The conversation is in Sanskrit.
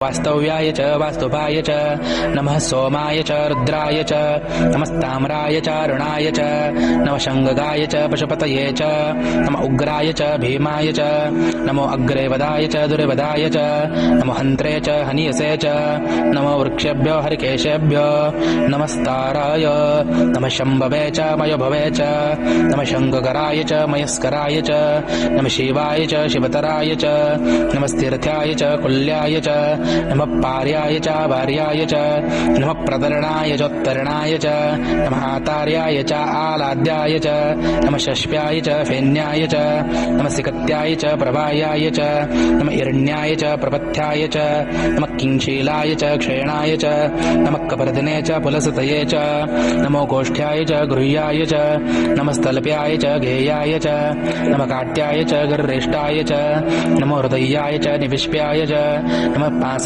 वास्तव्याय च वास्तुभाय च नमः सोमाय च रुद्राय च नमस्ताम्राय च अरुणाय च नमः शङ्गगाय च पशुपतये च नमः उग्राय च भीमाय च नमो अग्रेवदाय च दुर्वदाय च नमो हन्त्रे च हनीयसे च नमो वृक्षेभ्यो हरिकेशेभ्यो नमस्ताराय नमः शम्भवे च मयोभवे च नमः शङ्कराय च मयस्कराय च नमः शिवाय च शिवतराय च नमस्तीर्थ्याय च कुल्याय च नमः पार्याय च भार्याय च नमः प्रतरणाय चोत्तरणाय च नमः आतार्याय च आलाद्याय च नमः शष्प्याय च फेन्याय च नमः सिकत्याय च प्रभायाय च नमः हिरण्याय च प्रपथ्याय च नमः किंशीलाय च क्षयणाय च नमः कपर्दिने च पुलसतये च नमो गोष्ठ्याय च गृह्याय च नमः स्थल्प्याय च गेयाय च नमः काट्याय च गर्रेष्ठाय च नमो हृदयाय च निविष्प्याय च नमः